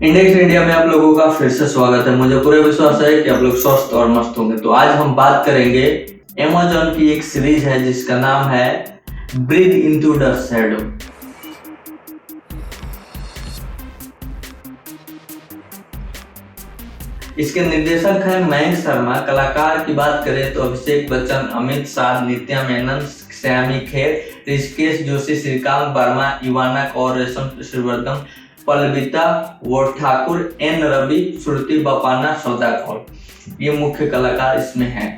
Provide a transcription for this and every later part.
Index India में आप लोगों का फिर से स्वागत है। मुझे पूरे विश्वास है कि आप लोग स्वस्थ और मस्त होंगे। तो आज हम बात करेंगे अमेज़न की एक सीरीज है जिसका नाम है ब्रीथ इनटू द शैडो। इसके निर्देशक हैं मयंक शर्मा। कलाकार की बात करें तो अभिषेक बच्चन, अमित शाह, नित्या मेनन, सैमी खेर, ऋषिकेश जोशी, श्रीकांत वर्मा, इवाना कौर, रेशम श्रीवर्धन, पल्लविता ठाकुर, एन रवि, श्रुति बपाना, सौदा कौर, ये मुख्य कलाकार इसमें हैं।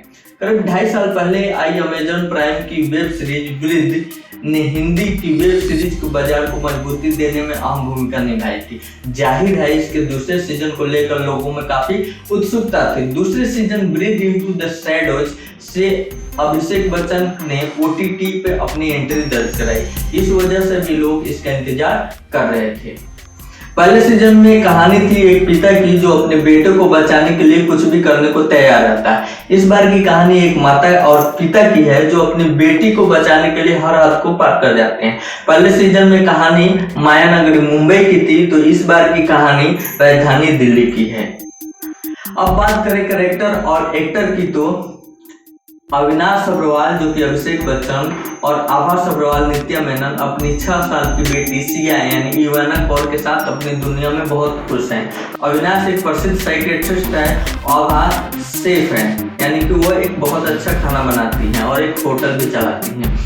करीब 2.5 साल पहले आई अमेजन प्राइम की वेब सीरीज ब्रीथ ने हिंदी की वेब सीरीज को बाजार को मजबूती देने में अहम भूमिका निभाई थी। जाहिर है इसके दूसरे सीजन को लेकर लोगों में काफी उत्सुकता थी। दूसरे season breathe into the shadows से अभिषेक बच्चन ने OTT पे अपनी एंट्री दर्ज कराई। इस वजह से भी लोग इसका इंतजार कर रहे थे। पहले सीजन में कहानी थी एक पिता की जो अपने बेटे को बचाने के लिए कुछ भी करने को तैयार रहता है। इस बार की कहानी एक माता और पिता की है जो अपनी बेटी को बचाने के लिए हर हद को पार कर जाते हैं। पहले सीजन में कहानी मायानगरी मुंबई की थी, तो इस बार की कहानी राजधानी दिल्ली की है। अब बात करें कैरेक्टर और एक्टर की, तो अविनाश अग्रवाल जो कि अभिषेक बच्चन और आभा अग्रवाल नित्या मेनन अपनी 6 साल की बेटी सिया यानी इवाना कौर के साथ अपनी दुनिया में बहुत खुश हैं। अविनाश एक प्रसिद्ध साइकियाट्रिस्ट है, आभा सेफ है यानी कि वो एक बहुत अच्छा खाना बनाती हैं और एक होटल भी चलाती हैं।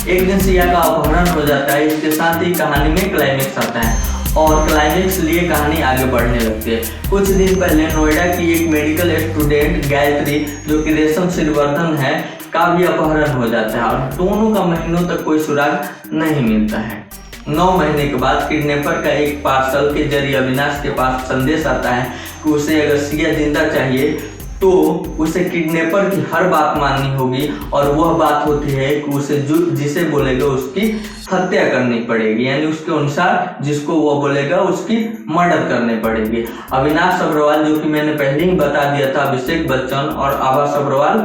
एक दिन सिया का अपहरण हो जाता है। इसके साथ ही कहानी में क्लाइमेक्स आता है और क्लाइमेक्स लिए कहानी आगे बढ़ने लगती है। कुछ दिन पहले नोएडा की एक मेडिकल स्टूडेंट गायत्री जो कि रेशम श्रीवर्धन है का भी अपहरण हो जाता है और दोनों का महीनों तक कोई सुराग नहीं मिलता है। 9 महीने के बाद किडनैपर का एक पार्सल के जरिए अविनाश के पास संदेश आता है कि उसे अगर सिया जिंदा चाहिए तो उसे किडनैपर की हर बात माननी होगी और वह बात होती है कि उसे जिसे बोलेगा उसकी हत्या करनी पड़ेगी, यानी उसके अनुसार जिसको वो बोलेगा उसकी मर्डर करनी पड़ेगी। अविनाश अग्रवाल जो कि मैंने पहले ही बता दिया था, अभिषेक बच्चन और आभा अग्रवाल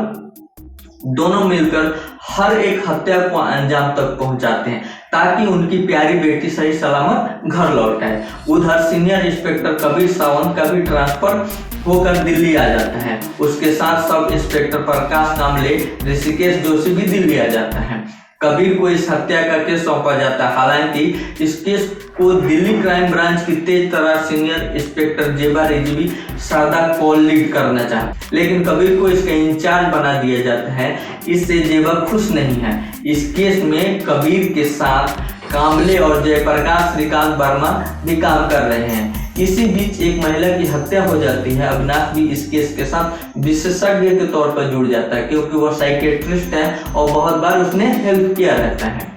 दोनों मिलकर हर एक हत्या को अंजाम तक पहुंचाते हैं ताकि उनकी प्यारी बेटी सही सलामत घर लौट आए। उधर सीनियर इंस्पेक्टर कबीर सावंत का भी ट्रांसफर होकर दिल्ली आ जाता है। उसके साथ सब इंस्पेक्टर प्रकाश कामले, ऋषिकेश जोशी भी दिल्ली आ जाता है। कबीर को इस हत्या का केस सौंपा जाता है। हालांकि इस केस को दिल्ली क्राइम ब्रांच की तेज तर्रार सीनियर इंस्पेक्टर जेबा रिजवी सादा कॉल लीड करना चाहते, लेकिन कबीर को इसका इंचार्ज बना दिया जाता है। इससे जेबा खुश नहीं है। इस केस में कबीर के साथ कामले और जयप्रकाश श्रीकांत वर्मा भी काम कर रहे हैं। इसी बीच एक महिला की हत्या हो जाती है। अविनाश भी इस केस के साथ विशेषज्ञ के तौर पर जुड़ जाता है क्योंकि वो साइकियाट्रिस्ट है और बहुत बार उसने हेल्प किया रहता है।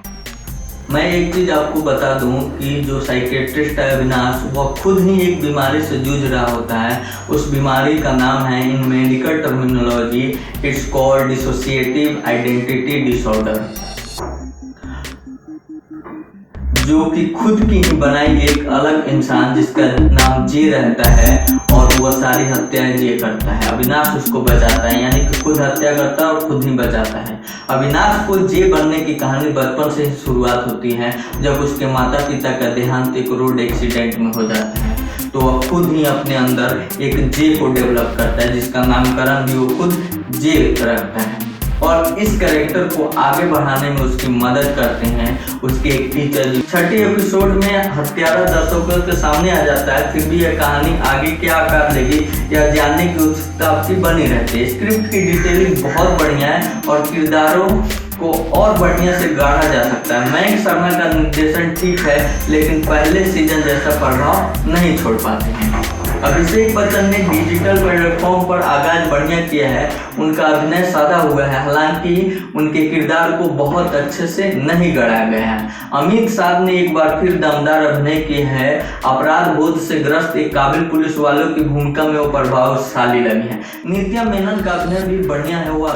मैं एक चीज आपको बता दूं कि जो साइकियाट्रिस्ट है अविनाश, वह खुद ही एक बीमारी से जूझ रहा होता है। उस बीमारी का नाम है इन medical terminology it's called dissociative identity disorder, जो कि खुद की ही बनाई एक अलग इंसान जिसका नाम जे रहता है और वह सारी हत्याएं जे करता है। अविनाश उसको बचाता है, यानी कि खुद हत्या करता है और खुद ही बचाता है। अविनाश को जे बनने की कहानी बचपन से ही शुरुआत होती है जब उसके माता पिता का देहांत एक रोड एक्सीडेंट में हो जाता है। तो वह खुद ही अपने अंदर एक जे को डेवलप करता है जिसका नामकरण भी वो खुद जे रखता है और इस कैरेक्टर को आगे बढ़ाने में उसकी मदद करते हैं उसके एक टीचर। 6ठे एपिसोड में हत्यारा दर्शकों के सामने आ जाता है, फिर भी यह कहानी आगे क्या आकार लेगी या जानने की उत्सुकता आपकी बनी रहती है। स्क्रिप्ट की डिटेलिंग बहुत बढ़िया है और किरदारों को और बढ़िया से गाढ़ा जा सकता है। मयंक शर्मा का निर्देशन ठीक है, लेकिन पहले सीजन जैसा प्रभाव नहीं छोड़ पाते हैं। अभिषेक बच्चन ने डिजिटल प्लेटफॉर्म पर आगाज बढ़िया किया है। उनका अभिनय सादा हुआ है, हालांकि उनके किरदार को बहुत अच्छे से नहीं गढ़ा गया है। अमित शाह ने एक बार फिर दमदार अभिनय किया है। अपराध बोध से ग्रस्त एक काबिल पुलिस वालों की भूमिका में वो प्रभावशाली लगी है। नित्या मेनन का अभिनय भी बढ़िया है, वो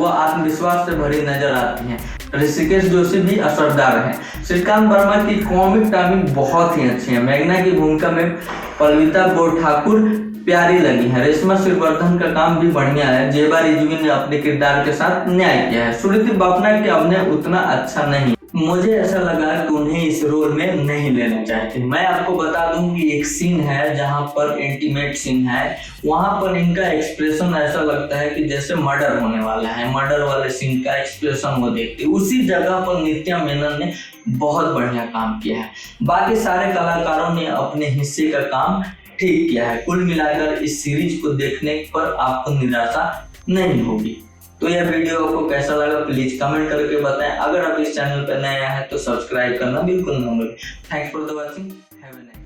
आत्मविश्वास से भरी नजर आती है। ऋषिकेश जोशी भी असरदार है। श्रीकांत वर्मा की कॉमिक टाइमिंग बहुत ही अच्छी है। मेघना की भूमिका में पल्लविता ठाकुर प्यारी लगी है। रेशम श्रीवर्धन का काम भी बढ़िया है। जेबा रिजवी ने अपने किरदार के साथ न्याय किया है। श्रुति बपाना के अभिनय उतना अच्छा नहीं। मुझे ऐसा लगा कि उन्हें इस रोल में नहीं लेना चाहिए। मैं आपको बता दूं कि एक सीन है जहां पर इंटीमेट सीन है, वहां पर इनका एक्सप्रेशन ऐसा लगता है कि जैसे मर्डर होने वाला है, मर्डर वाले सीन का एक्सप्रेशन वो देखते। उसी जगह पर नित्या मेनन ने बहुत बढ़िया काम किया है। बाकी सारे कलाकारों ने अपने हिस्से का काम ठीक किया है। कुल मिलाकर इस सीरीज को देखने पर आपको निराशा नहीं होगी। तो यह वीडियो आपको कैसा लगा प्लीज कमेंट करके बताएं। अगर आप इस चैनल पर नए हैं तो सब्सक्राइब करना बिल्कुल ना भूलें। Thanks for the watching, have a nice